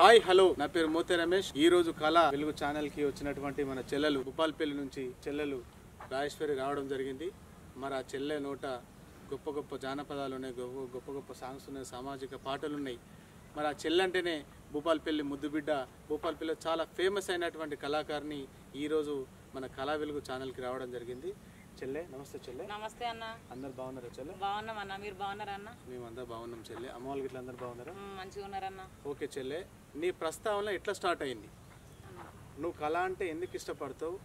Hi hello నా పేరు మోతే రమేష్ ఈ రోజు కళ వెలుగు ఛానల్ కి వచ్చినటువంటి మన చెల్లెలు భూపాల్పల్లి నుంచి చెల్లెలు రాజేశ్వరి రావడం జరిగింది. మరి ఆ చెల్లె నోట గొప్ప గొప్ప జానపదాలు ఉన్నాయి, గొప్ప గొప్ప సాంగ్స్ ఉన్నాయి, సామాజిక పాటలు ఉన్నాయి. మరి ఆ చెల్లె అంటేనే భూపాల్పల్లి ముద్దుబిడ్డ. భూపాల్పల్లిలో చాలా ఫేమస్ అయినటువంటి కళాకారిని ఈరోజు మన కళా వెలుగు ఛానల్కి రావడం జరిగింది. చెల్లె నమస్తే. చెల్లె నమస్తే అన్న. అందరు బాగున్నారా చెల్లె? బాగున్నాం అన్న, మీరు బాగున్నారా అన్న? మేమందరూ బాగున్నాం చెల్లె. అమ్మ వాళ్ళకి ఇట్లా అందరు బాగున్నారా? మంచిగా ఉన్నారన్న. ఓకే చెల్లె, నీ ప్రస్తావన ఎట్లా స్టార్ట్ అయింది? నువ్వు కళ అంటే ఎందుకు ఇష్టపడతావు?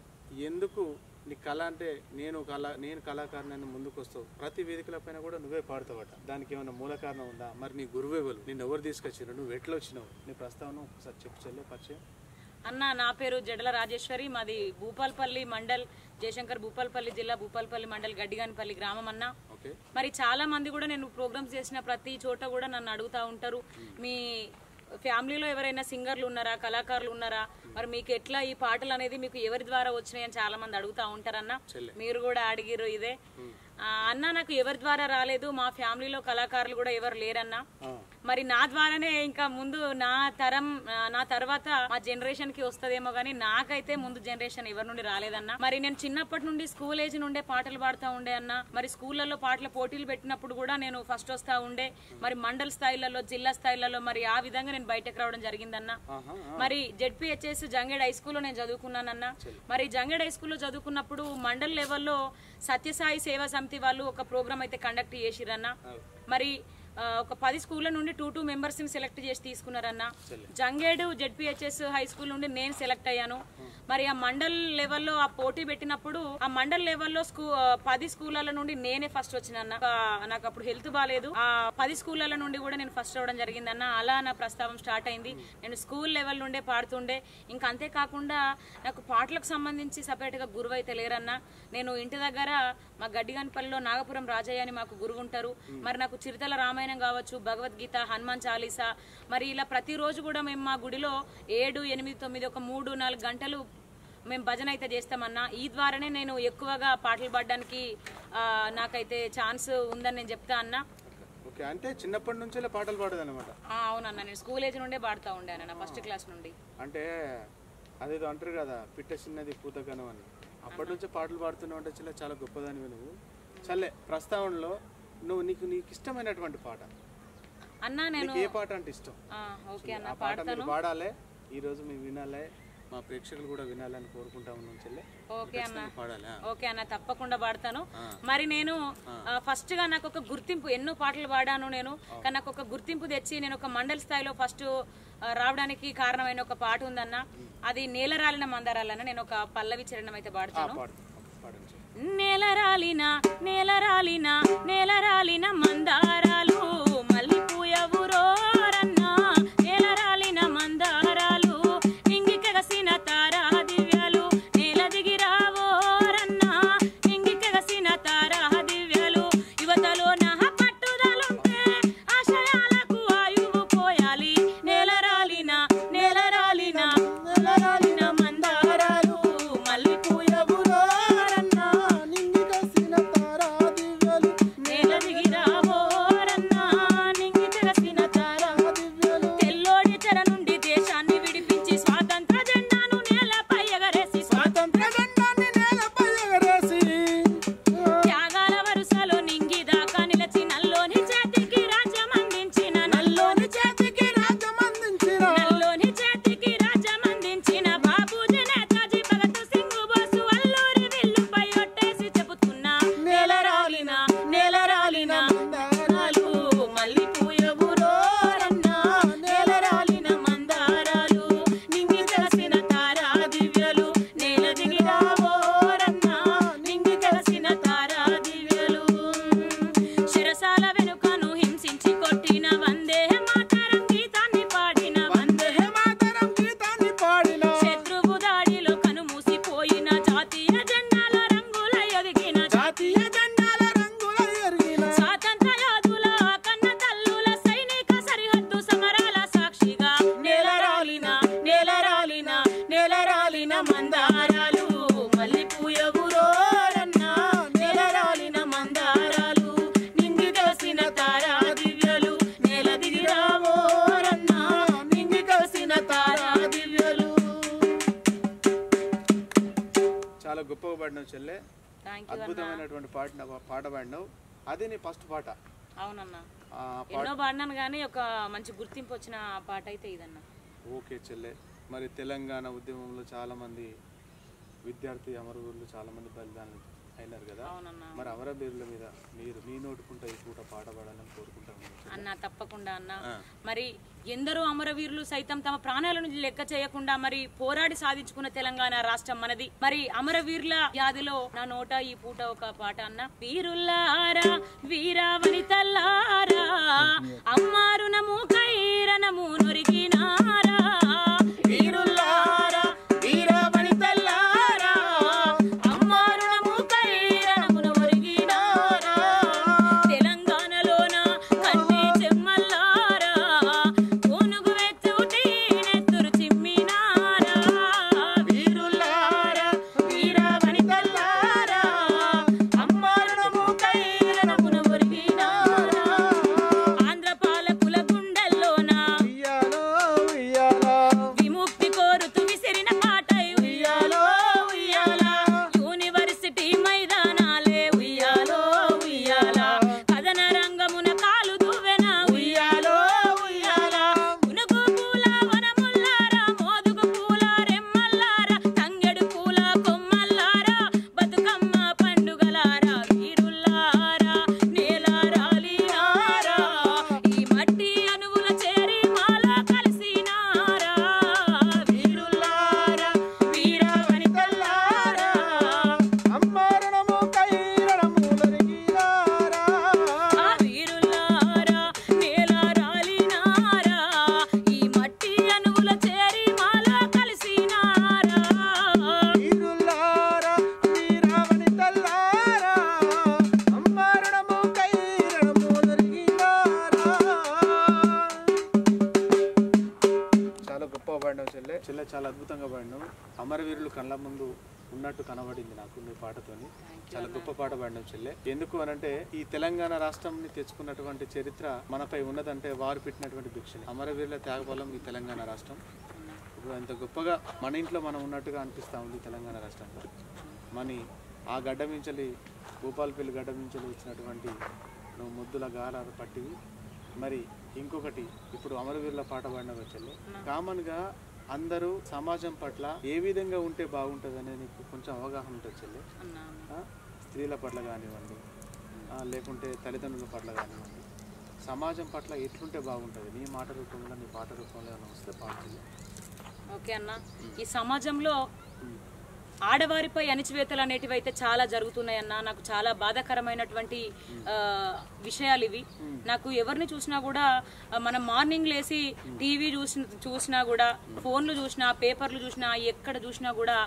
ఎందుకు నీ కళ అంటే నేను కళాకారుని ముందుకు వస్తావు? ప్రతి వేదికల పైన కూడా నువ్వే పాడతావట. దానికి ఏమైనా మూల కారణం ఉందా? మరి నీ గురువేవలు, నిన్ను ఎవరు తీసుకొచ్చారు, నువ్వు ఎట్లా వచ్చినావు? నీ ప్రస్తావన ఒకసారి చెప్పు చెల్లె, పరిచయం. అన్న నా పేరు జడల రాజేశ్వరి, మాది భూపాల్పల్లి మండల్, జయశంకర్ భూపాల్పల్లి జిల్లా, భూపాల్పల్లి మండల్, గడ్డిగానిపల్లి గ్రామం అన్న. మరి చాలా మంది కూడా నేను ప్రోగ్రామ్స్ చేసిన ప్రతి చోట కూడా నన్ను అడుగుతూ ఉంటారు, మీ ఫ్యామిలీలో ఎవరైనా సింగర్లు ఉన్నారా, కళాకారులు ఉన్నారా, మరి మీకు ఎట్లా ఈ పాటలు అనేది మీకు ఎవరి ద్వారా వచ్చినాయని చాలా మంది అడుగుతూ ఉంటారన్న. మీరు కూడా అడిగిరు ఇదే అన్న. నాకు ఎవరి ద్వారా రాలేదు, మా ఫ్యామిలీలో కళాకారులు కూడా ఎవరు లేరన్నా. మరి నా ద్వారానే ఇంకా ముందు నా తర్వాత మా జనరేషన్ కి వస్తదేమో గానీ నాకైతే ముందు జనరేషన్ ఎవరి నుండి రాలేదన్నా. మరి నేను చిన్నప్పటి నుండి స్కూల్ ఏజ్ నుండే పాటలు పాడుతూ ఉండే అన్న. మరి స్కూళ్లలో పాటల పోటీలు పెట్టినప్పుడు కూడా నేను ఫస్ట్ వస్తా ఉండే. మరి మండల్ స్థాయిలలో, జిల్లా స్థాయిలలో మరి ఆ విధంగా నేను బయటకు రావడం జరిగిందన్న. మరి జెడ్పీహెచ్ఎస్ జంగేడ్ హై స్కూల్లో నేను చదువుకున్నానన్న. మరి జంగేడ్ హై స్కూల్లో చదువుకున్నప్పుడు మండల్ లెవెల్లో సత్యసాయి సేవా సమితి వాళ్ళు ఒక ప్రోగ్రామ్ అయితే కండక్ట్ చేసిరన్న. మరి ఒక 10 స్కూళ్ళ నుండి 2 మెంబర్స్ ని సెలెక్ట్ చేసి తీసుకున్నారన్న. జంగేడు జెడ్పీహెచ్ఎస్ హై స్కూల్ నుండి నేను సెలెక్ట్ అయ్యాను. మరి ఆ మండల్ లెవెల్లో ఆ పోటీ పెట్టినప్పుడు ఆ మండల్ లెవెల్లో 10 స్కూళ్ళ నుండి నేనే ఫస్ట్ వచ్చినన్న. నాకు అప్పుడు హెల్త్ బాగాలేదు, ఆ 10 స్కూళ్ళ నుండి కూడా నేను ఫస్ట్ అవడం జరిగిందన్న. అలా నా ప్రస్తావం స్టార్ట్ అయింది. నేను స్కూల్ లెవెల్ నుండే పాడుతుండే. ఇంకా అంతేకాకుండా నాకు పాటలకు సంబంధించి సపరేట్ గా గురువు అయితే లేరన్న. నేను ఇంటి దగ్గర మా గడ్డిగానిపల్లిలో నాగపురం రాజయ్య అని మాకు గురువు ఉంటారు. మరి నాకు చిరుతల రామాయణం కావచ్చు, భగవద్గీత, హనుమాన్ చాలీసా, మరి ఇలా ప్రతిరోజు కూడా మేము మా గుడిలో 7, 8, 9 ఒక 3-4 గంటలు మేము భజన అయితే చేస్తామన్నా. ఈ ద్వారానే నేను ఎక్కువగా పాటలు పాడడానికి నాకైతే ఛాన్స్ ఉందని నేను చెప్తా అన్న. అంటే చిన్నప్పటి నుంచే పాటలు పాడదు అనమాట? అవునన్న, నేను స్కూల్ ఏజ్ నుండే పాడుతూ ఉండాను, ఫస్ట్ క్లాస్ నుండి. అంటే అదేదో అంటారు కదా, పిట్ట చిన్నది పూతకనం అని. అప్పటి నుంచే పాటలు పాడుతున్నావు అంటే చాలా గొప్పదానివి నువ్వు. చల్లే, ప్రస్తావనలో నీకు ఇష్టమైనటువంటి పాట అన్న, నేను ఏ పాట అంటే ఇష్టం? ఓకే అన్న, పాడతాను. పాడాలే, ఈ రోజు మేము వినాలే, మా ప్రేక్షకులు కూడా వినాలని కోరుకుంటా ఉన్నాం చెల్లె. ఓకే అన్న, ఓకే అన్న, తప్పకుండా పాడతాను. మరి నేను ఫస్ట్ గా నాకు ఒక గుర్తింపు, ఎన్నో పాటలు పాడాను నేను, కానీ నాకు ఒక గుర్తింపు తెచ్చి నేను ఒక మండల్ స్థాయిలో ఫస్ట్ రావడానికి కారణమైన ఒక పాట ఉందన్న. అది నేలరాలిన మందారాలన్న. నేను ఒక పల్లవి చరణం అయితే పాడతాను. నేలరాలిన నేలరాలిన నేలరాలిన మందారాలు మల్లిపూయవురో రన్నా, నేలరాలిన మందారాలు నింగి కగసిన తారా దివ్యాలు, నేల దిగిరావో రన్నా, నింగి కగసిన తారా దివ్యాలు, యువతలో నా పట్టుదలుంటే ఆశయాలకు ఆయువు పోయాలి, నేలరాలిన నేలరాలిన నేలరాలిన మందారాలు మల్లిపూయవురో రన్నా, నేల దిగిరావో రన్నా, నింగి కగసిన తారా దివ్యాలు, తెల్లోడి చెర నుండి దేశాన్ని విడిపించి స్వాతంత్ర జెండాను నేలపై ఎగరేసి, స్వాతంత్ర జెండాన్ని నేలపై ఎగరేసి, త్యాగాల వరుసలో నింగి దాకా నిలిచి నల్లోని చేతికి రాజ్యం అందించిన, నల్లోని చేతికి రాజ్యం అందించిన, నల్లోని చేతికి రాజ్యం అందించిన పాడినావు చెల్లె, అద్భుతమైనటువంటి పాట పాడినావు. అది నీ ఫస్ట్ పాట? అవునన్నా, ఎన్నో పాడినాను కానీ ఒక మంచి గుర్తింపు వచ్చిన పాట అయితే ఇదన్నా. ఓకే చెల్లె, మరి తెలంగాణ ఉద్యమంలో చాలా మంది విద్యార్థి అమరవీరులు చాలా మంది బలిదానం అయినారు కదా, మరి అమరవీరుల మీద మీరు మీ నోటుకుంటా ఈ పూట పాట పాడాలని కోరుకుంటాను అన్న. తప్పకుండా అన్న. మరి ఎందరో అమరవీరులు సైతం తమ ప్రాణాలను లెక్క చేయకుండా మరి పోరాడి సాధించుకున్న తెలంగాణ రాష్ట్రం మనది. మరి అమరవీరుల వ్యాధిలో నా నోట ఈ పూట ఒక పాట అన్న. వీరుల్లారా వీరావనితల్లారా అమ్మారునము కైరనము నొరికినారా, వీరుల్లారా వీరావనితల్లారా అమ్మారునము కైరనము నొరికినారా, తెలంగాణలోన కన్ని చెమ్మల్లారా పూనుగు వెచ్చుటి నెత్తురు చిమ్మినారా, వీరుల్లారా వీరావనితల్లారా అమ్మారునము కైరనము నొరికినారా, ఆంధ్ర పాలకుల గుండెల్లోన విముక్తి కోరుతూ విసిరిన పాటై ఉయ్యాలో ఉయ్యాలా, యూనివర్సిటీ మైదానాలే ఉయ్యాలో ఉయ్యాలా, కథన రంగమున కాలు దువ్వెన ఉయ్యాలో ఉయ్యాలా, మునుగు పూల వనముల్లారా మోదుగు పూల రెమ్మల్లారా తంగెడు పూల కొమ్మల్లారా బతుకమ్మ పండుగలారా, వీరుల్లారా నేలారాలినారా ఈ మట్టి అనువుల చేరి మాల కలిసినారా, వీరుల్లారా వీరావనితల్లారా అమ్మారణము కైరణము నొరికినారా, వీరుల్లారా నేలారాలినారా ఈ మట్టి అనువుల చేరి మాల కలిసినారా, వీరుల్లారా వీరావనితల్లారా అమ్మారణము కైరణము నొరికినారా. చాలా గొప్ప పాడినావు చెల్లె. చెల్లె చాలా అద్భుతంగా పాడినావు. అమరవీరులు కళ్ళ ముందు ఉన్నట్టు కనబడింది నాకు మీ పాటతోని. చాలా గొప్ప పాట పాడినావు చెల్లె. ఎందుకు అనంటే ఈ తెలంగాణ రాష్ట్రాన్ని తెచ్చుకున్నటువంటి చరిత్ర మనపై ఉన్నదంటే వారు పెట్టినటువంటి భిక్షని. అమరవీరుల త్యాగఫలం ఈ తెలంగాణ రాష్ట్రం. ఇప్పుడు ఎంత గొప్పగా మన ఇంట్లో మనం ఉన్నట్టుగా అనిపిస్తూ ఉంది తెలంగాణ రాష్ట్రంలో. మని ఆ గడ్డ మించలి భూపాలపల్లి గడ్డ మించలి వచ్చినటువంటి నువ్వు ముద్దుల గారాలు పట్టివి. మరి ఇంకొకటి, ఇప్పుడు అమరవీరుల పాట పాడిన చెల్లె, కామన్గా అందరూ సమాజం పట్ల ఏ విధంగా ఉంటే బాగుంటుంది అనేది నీకు కొంచెం అవగాహన ఉంటుంది చెల్లె. స్త్రీల పట్ల కానివ్వండి, లేకుంటే తల్లిదండ్రుల పట్ల కానివ్వండి, సమాజం పట్ల ఎట్లుంటే బాగుంటుంది నీ మాట రూపంలో నీ పాట రూపంలో ఏమైనా వస్తే పాట. ఓకే అన్న. ఈ సమాజంలో ఆడవారిపై అణిచివేతలు అనేటివి అయితే చాలా జరుగుతున్నాయన్న. నాకు చాలా బాధాకరమైనటువంటి విషయాలు ఇవి. నాకు ఎవరిని చూసినా కూడా మనం మార్నింగ్ లేసి టీవీ చూసినా కూడా, ఫోన్లు చూసినా, పేపర్లు చూసినా, ఎక్కడ చూసినా కూడా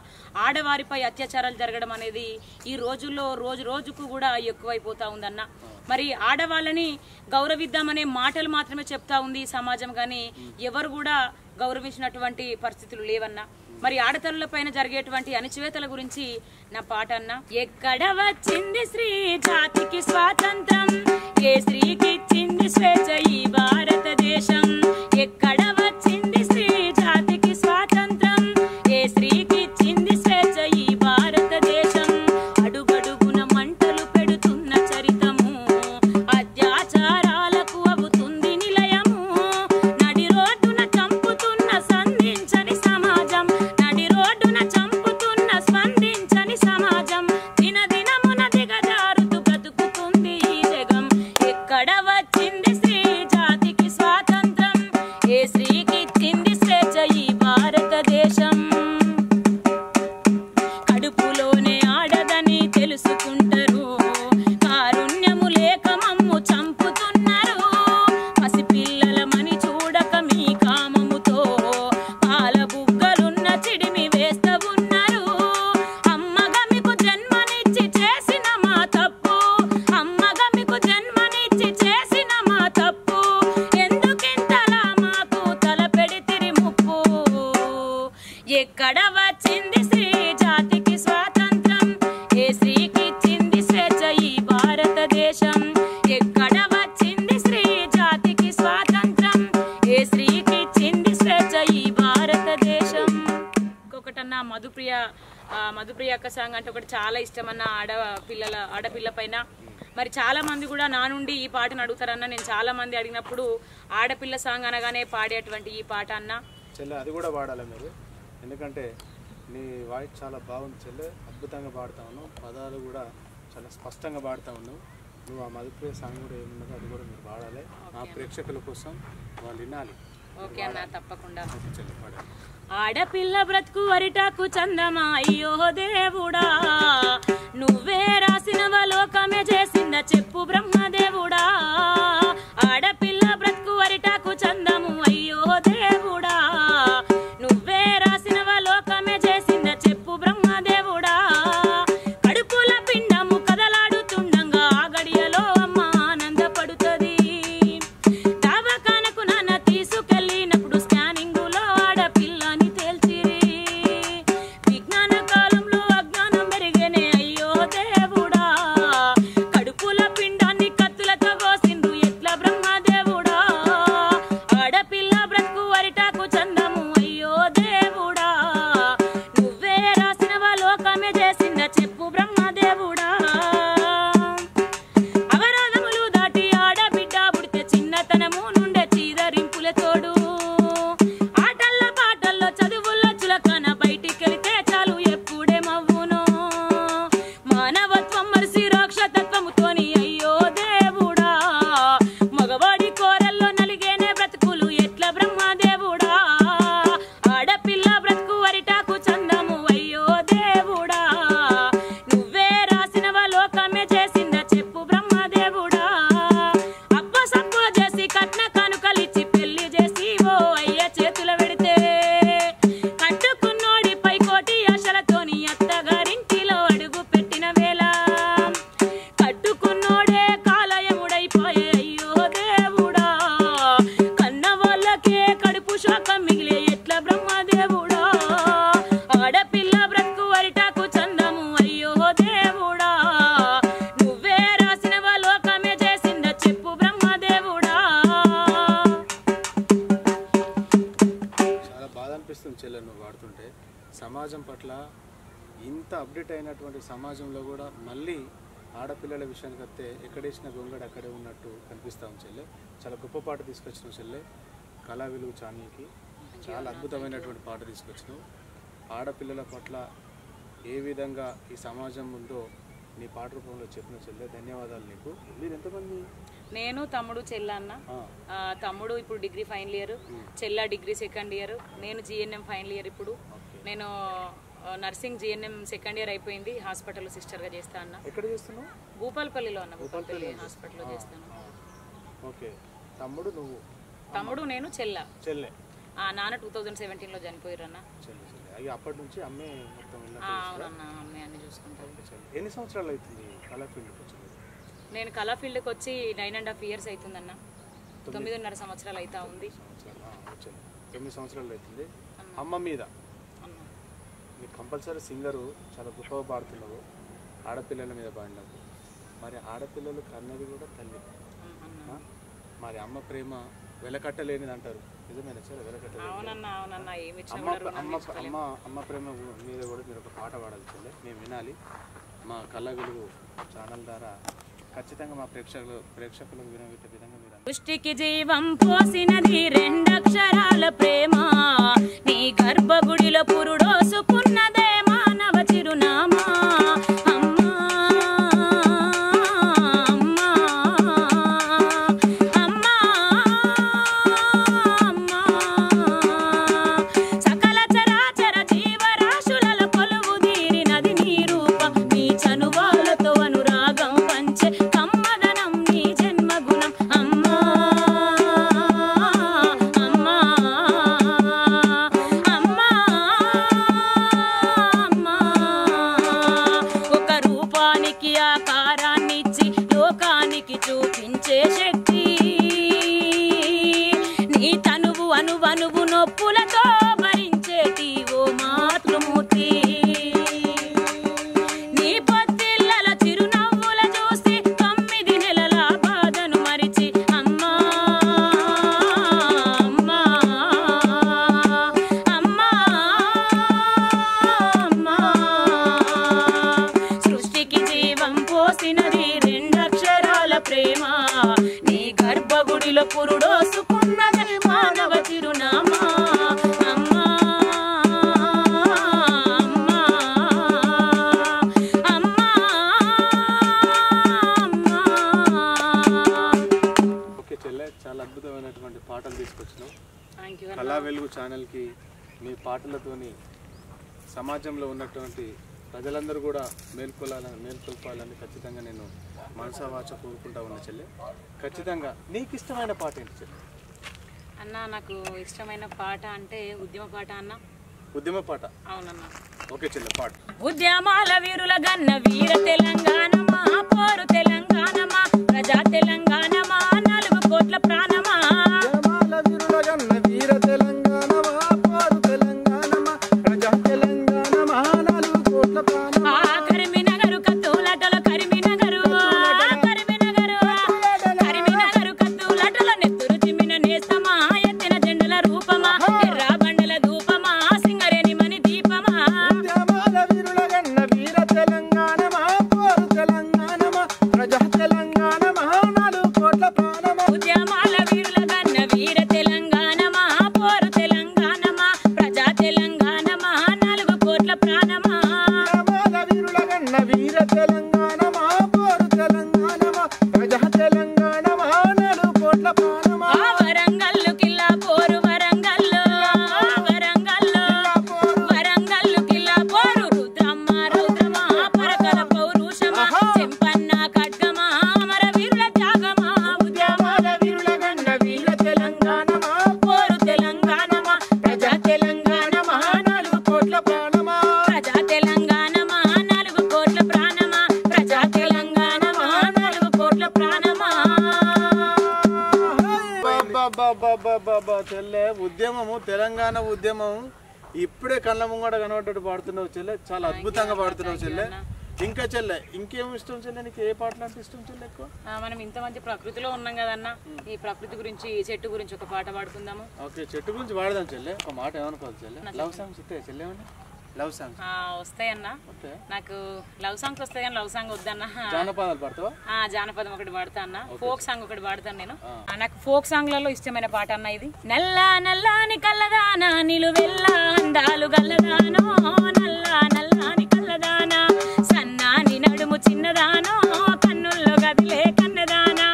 ఆడవారిపై అత్యాచారాలు జరగడం అనేది ఈ రోజుల్లో రోజు రోజుకు కూడా ఎక్కువైపోతా ఉందన్న. మరి ఆడవాళ్ళని గౌరవిద్దామనే మాటలు మాత్రమే చెప్తా ఉంది ఈ సమాజం, కానీ ఎవరు కూడా గౌరవించినటువంటి పరిస్థితులు లేవన్నా. మరి ఆడతల్లుల పైన జరిగేటువంటి అణచివేతల గురించి నా పాట అన్న. ఎక్కడ వచ్చింది స్త్రీ జాతికి స్వాతంత్రం, ఏ స్త్రీకి ఇచ్చింది స్వేచ్ఛ ఈ భారతదేశం, ఎక్కడ వచ్చింది స్త్రీ జాతికి స్వాతంత్రం, ఏ స్త్రీకి ఇచ్చింది స్వేచ్ఛ ఈ భారతదేశం, అడుగడుగున మంటలు పెడుతున్న చరితము, అత్యాచారాలకు అవుతుంది నిలయము, నడి రోడ్డున చంపుతున్న సంధించని సమాజం, నడి రోడ్డున చంపుతున్న స్పందించని సమాజం, దినదినమున దిగజారుతూ బ్రతుకుతుంది ఈ జగం, ఎక్కడ వచ్చింది స్త్రీ జాతికి స్వాతంత్రం, ఏ స్త్రీకి ఇచ్చింది స్వేచ్ఛ ఈ భారతదేశం, కడుపులోనే ఆడదని తెలుసుకుంటారు, కారుణ్యము లేక మమ్ము చంపుతున్నారు, పసిపిల్లలమని చూడక మీ కామముతో పాల బుగ్గలున్న చిడిమి వేస్తూ ఉన్నారు, అమ్మగా మీకు జన్మనిచ్చి చేసిన మా తప్పు, అమ్మగా మీకు జన్మనిచ్చి చేసిన మా తప్పు, ఎందుకింతలా మాకు తలపెడితిరి ముప్పు, ఎక్కడ వచ్చింది స్త్రీ జాతికి స్వాతంత్రం, ఏ స్త్రీకి ఇచ్చింది స్వేచ్ఛ ఈ భారతదేశం, ఎక్కడ వచ్చింది స్త్రీ జాతికి స్వాతంత్రం, ఏ స్త్రీకి ఇచ్చింది స్వేచ్ఛ ఈ భారతదేశం. ఇంకొకటన్నా మధుప్రియ మధుప్రియ అక్క సాంగ్ అంటే ఒకటి చాలా ఇష్టం అన్న ఆడపిల్ల పైన. మరి చాలా మంది కూడా నా నుండి ఈ పాటను అడుగుతారన్న. నేను చాలా మంది అడిగినప్పుడు ఆడపిల్ల సాంగ్ అనగానే పాడేటువంటి ఈ పాట అన్న. చెల్లె అది కూడా పాడాలి మీరు, ఎందుకంటే నీ వాయిస్ చాలా బాగుంది చెల్లె, అద్భుతంగా పాడుతా ఉన్నావు, పదాలు కూడా చాలా స్పష్టంగా పాడుతా ఉన్నావు. నువ్వు ఆ మధుప్రియ సాంగ్ కూడా ఏమున్నదో అది కూడా మీరు పాడాలి, నా ప్రేక్షకుల కోసం వాళ్ళు వినాలి. ఓకే అన్న, తప్పకుండా. చెల్లె పాడాలి. ఆడపిల్ల బ్రతుకు అరిటాకు చందమా అయ్యో దేవుడా, నువ్వే రాసినవ లోకమే చేసింద చెప్పు బ్రహ్మదేవుడా. ఆడపిల్ల బ్రతుకు అరిటాకు చందము అయ్యో దేవుడా, నువ్వే రాసినవ లోకమే చేసింద చెప్పు బ్రహ్మదేవుడా. కడుపుల పిండము కదలాడుతుండగా గడియలో అమ్మ ఆనందపడుతుంది. దావకానకు నాన్న తీసుకెళ్ళినప్పుడు స్కానింగులో ఆడపిల్లని తేల్చిరి. విజ్ఞాన కాలంలో అజ్ఞానం పెరిగేనే అయ్యో దేవుడా, కడుపుల పిండాన్ని కత్తులతో కోసిండు ఎట్ల బ్రహ్మదేవుడా. ఆడపిల్ల బ్రతుకు అరిటాకు చందము అయ్యో దేవుడా, నువ్వే రాసినవ లోకమే చేసింద చెప్పు బ్రహ్మదేవుడా. అవరాధములు దాటి ఆడబిడ్డ పుడితే చిన్నతనము నుండే చీదరింపుల తోడు. ఆటల్లో పాటల్లో చదువుల్లో చులకన బయటికెళితే చాలు ఎప్పుడే మవ్వును. మానవత్వం మరిసి రాక్షతత్వముతోని అయ్యో దేవుడా, మగవాడి కోరల్లో నలిగేనే బ్రతుకులు ఎట్ల బ్రహ్మదేవుడా. ఆడపిల్ల బ్రతుకు అరిటాకు చందము అయ్యో దేవుడా, నువ్వే రాసినవ లోకమే చేసింద చెప్పు బ్రహ్మదేవుడా. అబ్బ సబ్బు చేసి కట్న కానుకలిచ్చి పెళ్లి చేసి ఓ అయ్య చేతుల పెడితే కట్టుకున్నోడిపై కోటి ఆశలతోని అత్తగారింటిలో అడుగు పెట్టిన వేళ కట్టుకున్నోడే కాలయముడైపోయే అయ్యో దేవుడా. కన్న వాళ్ళకే కడుపు శోకం మిగిలే ఎట్ల బ్రహ్మదేవుడా. ఆడపిల్ల బ్రతుకు అరిటాకు చందము అయ్యో దేవుడా, నువ్వే రాసినవ లోకమే చేసింద చెప్పు బ్రహ్మదేవుడా. చాలా బాధ అనిపిస్తుంది చెల్లె నువ్వు పాడుతుంటే. సమాజం పట్ల ఇంత అప్డేట్ అయినటువంటి సమాజంలో కూడా మళ్ళీ ఆడపిల్లల విషయానికి వస్తే ఎక్కడేసిన గొంగడు అక్కడే ఉన్నట్టు కనిపిస్తాం చెల్లె. చాలా గొప్ప పాట తీసుకొచ్చినావు చెల్లె, కళా వెలుగు ఛానల్కి చాలా అద్భుతమైనటువంటి పాట తీసుకొచ్చినావు. ఆడపిల్లల పట్ల ఏ విధంగా ఈ సమాజం ఉందో నీ పాట రూపంలో చెప్పిన చెల్లె, ధన్యవాదాలు నీకు. మీరు ఎంతమంది? నేను తమ్ముడు చెల్ల అన్న. తమ్ముడు ఇప్పుడు డిగ్రీ ఫైనల్ ఇయర్, చెల్ల డిగ్రీ సెకండ్ ఇయర్, నేను జిఎన్ఎం ఫైనల్ ఇయర్. ఇప్పుడు నేను నర్సింగ్ జిఎన్ఎం సెకండ్ ఇయర్ అయిపోయింది, హాస్పిటల్లో సిస్టర్గా చేస్తా అన్న. ఎక్కడ చేస్తున్నావు? భూపాలపల్లిలో అన్న, భూపాలపల్లి హాస్పిటల్లో చేస్తాను. ఓకే, తమ్ముడు నువ్వు? తమ్ముడు నేను చెల్ల. చెల్లె నాన్న 2017లో చనిపోయారు అన్న. చెల్లె చెల్లె అవి అప్పటి నుంచి అమ్మే మొత్తం అవునన్న, అమ్మే అన్ని చూసుకుంటాను. ఎన్ని సంవత్సరాలు అవుతుంది కళా ఫీల్డ్కి వచ్చింది? నేను కళా ఫీల్డ్కి వచ్చి 9.5 years అవుతుందన్న. 9.5 సంవత్సరాలు అవుతా ఉంది. 9 సంవత్సరాలు అవుతుంది. అమ్మ మీద నీకు కంపల్సరీ సింగరు చాలా గొప్పగా పాడుతున్నావు, ఆడపిల్లల మీద పాడినప్పుడు. మరి ఆడపిల్లలు కన్నది కూడా తల్లి, మరి అమ్మ ప్రేమ వెలకట్టలేనిది అంటారు, నిజమేనా సార్? వెలకట్టలేదు. అమ్మ ప్రేమ మీద కూడా మీరు ఒక పాట పాడాలి చెల్లె, మేము వినాలి. మా కళా వెలుగు ఛానల్ ద్వారా ఖచ్చితంగా మా ప్రేక్షకులకు వినే విధంగా మీరు. సృష్టికి జీవం పోసినది 2 అక్షరాల ప్రేమ, నీ గర్భగుడిలో పురుడోసుకున్నదే మానవ చిరునామా. ఛానల్కి మీ పాటలతోని సమాజంలో ఉన్నటువంటి ప్రజలందరూ కూడా మేల్కొల్పాలని ఖచ్చితంగా నేను మనసా వాచ కోరుకుంటా ఉన్న చెల్లె. ఖచ్చితంగా నీకు ఇష్టమైన పాట ఏంటి చెల్లె? అన్న నాకు ఇష్టమైన పాట అంటే ఉద్యమ పాట అన్న. ఉద్యమ పాట? అవునన్నా. ఓకే చెల్లె, పాట. ఉద్యమాల వీరుల గన్న వీర తెలంగాణమా, పోరు తెలంగాణమా, ప్రజా తెలంగాణమా, 4 కోట్ల ప్రాణమా. ఉద్యమాల వీరుల గన్న వీర తెలంగాణమా, పోరు తెలంగాణమా, ప్రజా తెలంగాణమా, 4 కోట్ల ప్రాణమా. కరిమినగరు కత్తులాటల కరిమినగరు కత్తులాటల నెత్తురు చిమ్మిన నేస్తమా, ఎత్తిన జెండల రూపమా, ఎర్ర బండల ధూపమా, సింగరేణి మణి దీపమా. ఉద్యమాల వీరుల గన్న వీర తెలంగాణమా, పోరు తెలంగాణమా, ప్రజా తెలంగాణమా, 4 కోట్ల ప్రాణమా. ఉద్యమాల వీరుల గన్న వీర తెలంగాణమా, పోరు తెలంగాణమా, ప్రజా తెలంగాణమా, 4 కోట్ల ప్రాణమా. ఉద్యమాల వీరుల గన్న వీర తెలంగాణమా, పోరు తెలంగాణమా, ప్రజా తెలంగాణమా, 4 కోట్ల ప్రాణమా. వరంగల్లు కిల్లా పోరు వరంగల్లు కిల్లా పోరు రుద్రమ్మ పరకల పౌరుషమా, చెంపన్న ఖడ్గమా, అమర వీరుల త్యాగమా. ఉద్యమాల వీరుల గన్న వీర తెలంగాణమా, పోరు తెలంగాణమా, ప్రజా తెలంగాణమా, 4 కోట్ల ప్రాణమా. ప్రజా తెలంగాణమా, 4 కోట్ల ప్రాణమా, ప్రజా తెలంగాణమా, 4 కోట్ల ప్రాణమా. చెల్లె, ఉద్యమము, తెలంగాణ ఉద్యమం ఇప్పుడే కళ్ళ ముంగడ కనబడ్డట్టు పాడుతున్నావు చెల్లె. చాలా అద్భుతంగా పాడుతున్నావు చెల్లె. ఇంకా చెల్లె, ఇంకేం ఇష్టం చెల్లె? నీకు ఏ పాటలు అంటే ఇష్టం చెల్లె ఎక్కువ? మనం ఇంత మంచి ప్రకృతిలో ఉన్నాం కదన్న, ఈ ప్రకృతి గురించి చెట్టు గురించి ఒక పాట పాడుకుందాము. ఓకే, చెట్టు గురించి పాడదాం చెల్లె. ఒక మాట ఏమనుకోవాలి చెల్లె? లవ్ సాంగ్స్ వస్తాయి చెల్లె? ఏమన్నా లవ్ సాంగ్స్ వస్తాయన్న. నాకు లవ్ సాంగ్స్ వస్తాయి కానీ లవ్ సాంగ్ వద్దన్న. జానపదాలు పాడతావా? జానపదం ఒకటి పాడతా అన్న, ఫోక్ సాంగ్ ఒకటి పాడతాను నేను. నాకు ఫోక్ సాంగ్ లలో ఇష్టమైన పాట అన్న ఇది. నల్ల నల్లాని కల్లదానా, నిలువెల్లా అందాలు గల్లదానో, నల్ల నల్లాని కల్లదానా, సన్నాని నడుము చిన్నదానో, కన్నుల్లో గదిలే కన్నదానా,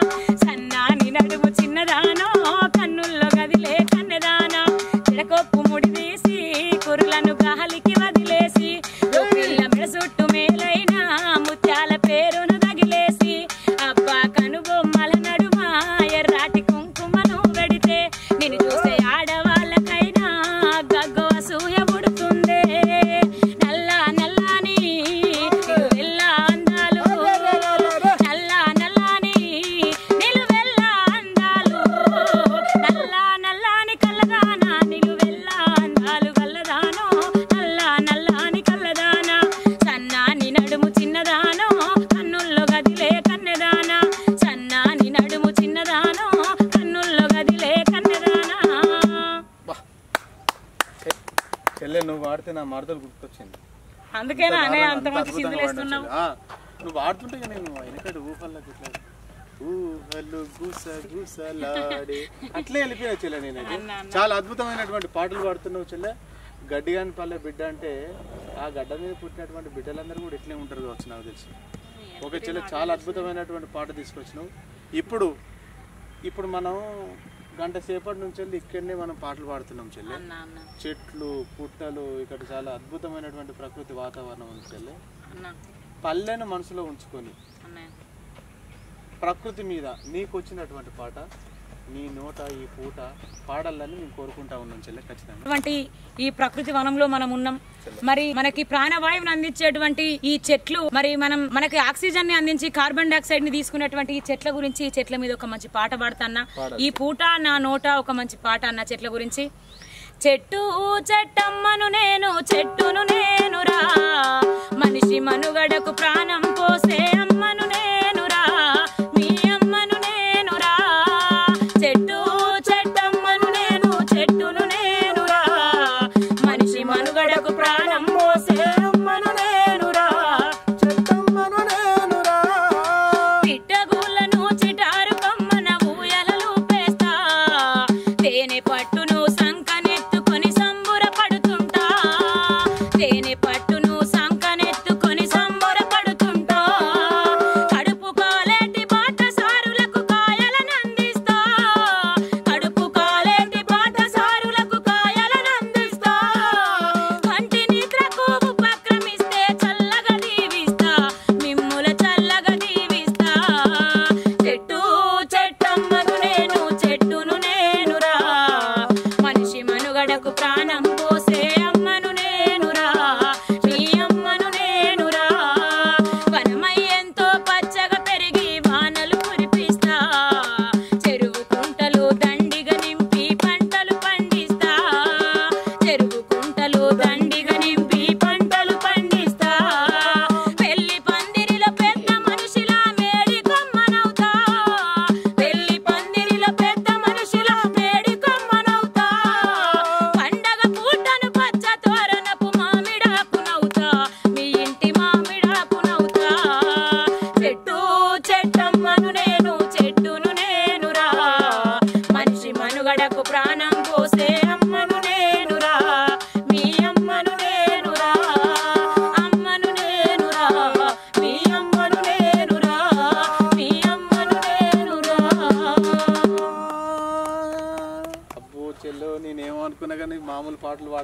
సన్నాని నడుము చిన్నదానో, కన్నుల్లో గదిలే కన్నదానా, చిడకొప్పు ముడి తీసి కురులను గాలికి వదిలేసి, పిల్ల మెడ చుట్టు మేలైన ముత్యాల పేరును తగిలేసి, అబ్బా కనుబొమ్మల నడుమ ఎర్రాటి కుంకుమను పెడితే, నేను చూసే ఆడవాళ్ళకైనా గగ్గో అసూయ పుడుతుందే. నల్ల నల్లాని నిలువెల్లా అందాలు, నల్ల నల్లాని నిలువెల్లా అందాలు, నల్ల నల్లాని కల్లదానా, నిలువెల్లా అందాలు గల్లదానో, నల్ల నల్లాని కల్లదానా, సన్నాని నడుము చిన్నదానో, కన్నుల్లో గదిలే కన్నెదానా, సన్నాని నడుము చిన్నదానో, కన్నుల్లో గదిలే కన్నెదానా. చెల్లె, నువ్వు పాడితే నా మరదలు గుర్తొచ్చింది. అందుకేనా అనే అంత మంచి చిందులేస్తున్నావు. నువ్వు పాడుతుంటే నేను వెనకటి ఊహల్లో ఊహలు గుసగుసలాడే అట్లే వెళ్ళిపోయినా చెల్లె. నేనైతే చాలా అద్భుతమైనటువంటి పాటలు పాడుతున్నావు చెల్లె. గడ్డిగాని పల్లె బిడ్డ అంటే ఆ గడ్డ మీద పుట్టినటువంటి బిడ్డలందరూ కూడా ఇట్లే ఉంటారు కావచ్చు నాకు తెలిసి. ఒక చెల్లె, చాలా అద్భుతమైనటువంటి పాట తీసుకొచ్చినావు. ఇప్పుడు మనం గంట సేపటి నుంచి వెళ్ళి ఇక్కడనే మనం పాటలు పాడుతున్నాం చెల్లె. చెట్లు పుట్టలు, ఇక్కడ చాలా అద్భుతమైనటువంటి ప్రకృతి వాతావరణం ఉంది చెల్లె. పల్లెను మనసులో ఉంచుకొని ప్రకృతి మీద నీకు వచ్చినటువంటి పాట నీ నోట ఈ పూట పాడాలని నేను కోరుకుంటా ఉన్నాను చెల్లె. ఖచ్చితంగా ఈ ప్రకృతి వనంలో మనం ఉన్నాం. మరి మనకి ప్రాణవాయువుని అందించేటువంటి ఈ చెట్లు, మరి మనకి ఆక్సిజన్ ని అందించి కార్బన్ డైఆక్సైడ్ ని తీసుకున్నటువంటి ఈ చెట్ల గురించి, ఈ చెట్ల మీద ఒక మంచి పాట పాడతాన్నా. ఈ పూట నా నోట ఒక మంచి పాట అన్న చెట్ల గురించి. చెట్టు చెట్టమ్మను నేను, చెట్టును నేనురా, మనిషి మనుగడకు ప్రాణం పోసే అమ్మను నేనురా, మీ అమ్మను నేనురా. చెట్టు చెట్టమ్మను నేను, చెట్టును నేనురా, మనిషి మనుగడకు ప్రాణం పోసే అమ్మను నేనురా, చెట్టమ్మను నేనురా. పిట్టగూళ్ళను చిటారు కొమ్మన ఊయలలు పేస్తా, తేనె పట్టును సంకనెత్తుకొని సంబురపడుతుంటా, తేనె పట్టును సంకనెత్తుకొని సంబురపడుతుంటా.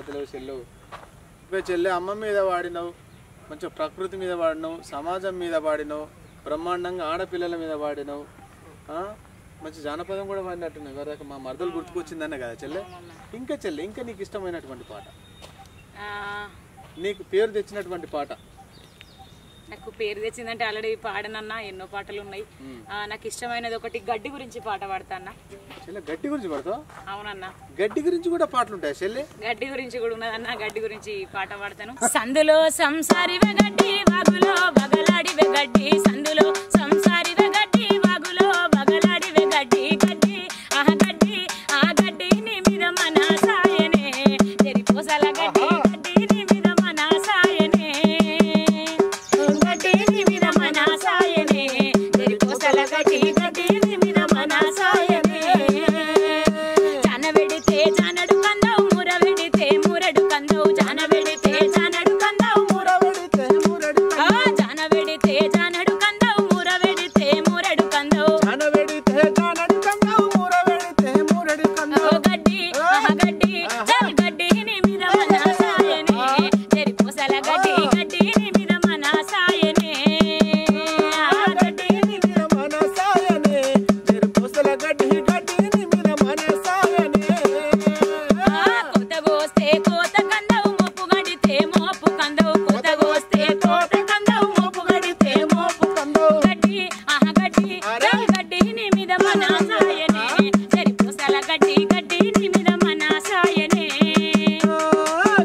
తెలియదు చెల్లు. ఇప్పుడు చెల్లె అమ్మ మీద వాడినావు, మంచిగా ప్రకృతి మీద వాడినావు, సమాజం మీద వాడినావు, బ్రహ్మాండంగా ఆడపిల్లల మీద వాడినావు, మంచి జానపదం కూడా వాడినట్టున్నావు. ఎవరిదాకా మా మరదలు గుర్తుకొచ్చిందన్న కదా చెల్లె. ఇంకా చెల్లె, ఇంకా నీకు ఇష్టమైనటువంటి పాట, నీకు పేరు తెచ్చినటువంటి పాట? నాకు పేరు తెచ్చిందంటే ఆల్రెడీ పాడనన్నా, ఎన్నో పాటలు ఉన్నాయి. నాకు ఇష్టమైనది ఒకటి గడ్డి గురించి పాట పాడతాన్నా. చెల్లె గడ్డి గురించి పాడతావు? అవునన్నా. గడ్డి గురించి కూడా పాటలు ఉంటాయి చెల్లె? గడ్డి గురించి కూడా ఉన్నదన్నా, గడ్డి గురించి పాట పాడతాను. సందులో సంసారివే గడ్డి, వాగులో వగలాడివే గడ్డి, సందులో సంసారివే గడ్డి, వాగులో వగలాడివే గడ్డి, గడ్డి ఆహ గడ్డి, ఆ గడ్డి నీ మీద మన సాయనే, తెరిపోసల గడ్డి, గడ్డి నీ మీద మన సాయనే, గడ్డి నీ మీద మన సాయనే, తెరిపోసల గడ్డి, గడ్డి నీ మీద మన సాయనే, జానవెడితే జానడు కందవు, మురవెడితే మురడు కందవు, జానవెడితే జానడు కందవు, మురవెడితే మురడు కందవు, జానవెడితే జానడు కందవు, మురవెడితే మురడు కందవు, జానవెడితే జానడు కందవు, మురవెడితే మురడు కందవు, గడ్డి ఆహ గడ్డి, చల్ గడ్డి నీ మీద మన సాయనే, తెరిపోసల గడ్డి, గడ్డి నీ మీద మన సాయనే, గడ్డి నీ మీద మన సాయనే, తెరిపోసల గడ్డి, గడ్డి నీ మీద మన సాయనే, కోతగోస్తే కోత కందవు, మోపు గడితే మోపు కందవు, కోతగోస్తే కోత కందవు, మోపు గడితే మోపు కందవు, గడ్డి ఆహ గడ్డి, చల్ గడ్డి నీ మీద మన సాయనే, తెరిపోసల గడ్డి, గడ్డి నీ మీద మన సాయనే,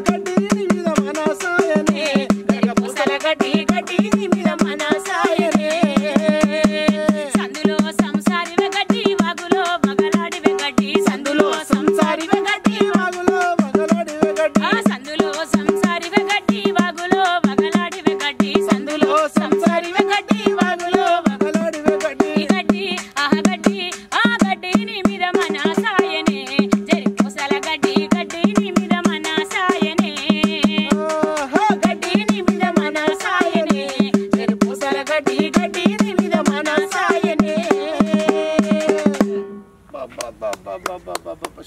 గడ్డి నీ మీద మన సాయనే, తెరిపోసల గడ్డి, గడ్డి నీ మీద మన సాయనే, సందులో సంసారివే గడ్డి, వాగులో వగలాడివే గడ్డి, సందులో సంసారివే గడ్డి, వాగులో వగలాడివే గడ్డి, సందులో సంసారివే గడ్డి, వాగులో వగలాడివే గడ్డి, సందులో సంసారివే గడ్డి, వాగులో వగలాడివే గడ్డి, గడ్డి ఆహ గడ్డి, ఆ గడ్డి నీ మీద మన సాయనే, జరిపోసల గడ్డి, గడ్డి నీ మీద మన సాయనే, గడ్డి నీ మీద మన సాయనే, జరిపోసల గడ్డి, గడ్డి నీ మీద మన సాయనే.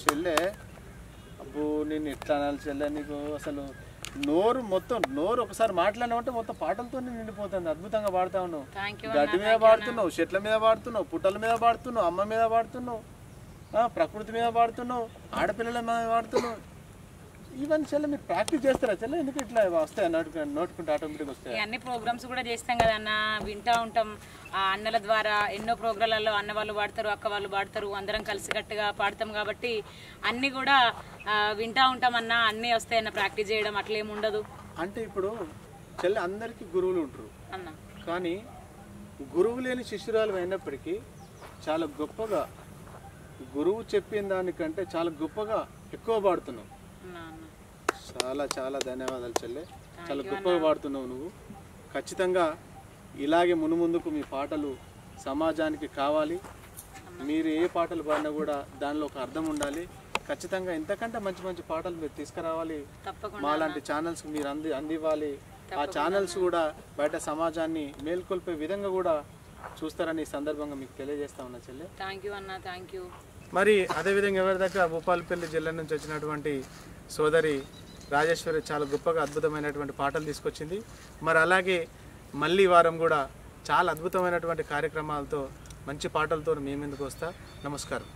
చెల్లె అబ్బో నేను ఎట్లా అనాలి చెల్లె, నీకు అసలు నోరు మొత్తం నోరు ఒకసారి మాట్లాడినావంటే మొత్తం పాటలతో నిండిపోతుంది. అద్భుతంగా పాడుతా ఉన్నావు. Thank you. గడ్డి మీద పాడుతున్నావు, చెట్ల మీద పాడుతున్నావు, పుట్టల మీద పాడుతున్నావు, అమ్మ మీద పాడుతున్నావు, ప్రకృతి మీద పాడుతున్నావు, ఆడపిల్లల మీద పాడుతున్నావు. ఇవన్నీ చెల్లె మీరు ప్రాక్టీస్ చేస్తారా చెల్లె? ఎందుకు ఇట్లా వస్తాయి నోటుకుంటే ఆటోమేటిక్ వస్తాయి? అన్ని ప్రోగ్రామ్స్ కూడా చేస్తాం కదా అన్న, వింటా ఉంటాం. ఆ అన్నల ద్వారా ఎన్నో ప్రోగ్రాలలో అన్న వాళ్ళు పాడతారు, అక్క వాళ్ళు పాడతారు, అందరం కలిసికట్టుగా పాడతాం కాబట్టి అన్ని కూడా వింటా ఉంటాం అన్న, అన్నీ వస్తాయన్న. ప్రాక్టీస్ చేయడం అట్లేం ఉండదు. అంటే ఇప్పుడు చెల్లె అందరికీ గురువులు ఉంటారు అన్న, కానీ గురువు లేని శిష్యురాలు అయినప్పటికీ చాలా గొప్పగా గురువు చెప్పిన దానికంటే చాలా గొప్పగా ఎక్కువ పాడుతున్నావు. చాలా చాలా ధన్యవాదాలు చెల్లె, చాలా గొప్పగా పాడుతున్నావు నువ్వు. ఖచ్చితంగా ఇలాగే మునుముందుకు మీ పాటలు సమాజానికి కావాలి. మీరు ఏ పాటలు పాడినా కూడా దానిలో ఒక అర్థం ఉండాలి. ఖచ్చితంగా ఇంతకంటే మంచి మంచి పాటలు మీరు తీసుకురావాలి. మాలాంటి ఛానల్స్కి మీరు అందివ్వాలి. ఆ ఛానల్స్ కూడా బయట సమాజాన్ని మేల్కొల్పే విధంగా కూడా చూస్తారని ఈ సందర్భంగా మీకు తెలియజేస్తా ఉన్నా చెల్లె. థ్యాంక్ యూ అన్న, థ్యాంక్ యూ. మరి అదేవిధంగా ఎవరి దగ్గర భూపాలపల్లి జిల్లా నుంచి వచ్చినటువంటి సోదరి రాజేశ్వరి చాలా గొప్పగా అద్భుతమైనటువంటి పాటలు తీసుకొచ్చింది. మరి అలాగే మళ్ళీ వారం కూడా చాలా అద్భుతమైనటువంటి కార్యక్రమాలతో మంచి పాటలతో మీ ముందుకు వస్తా. నమస్కారం.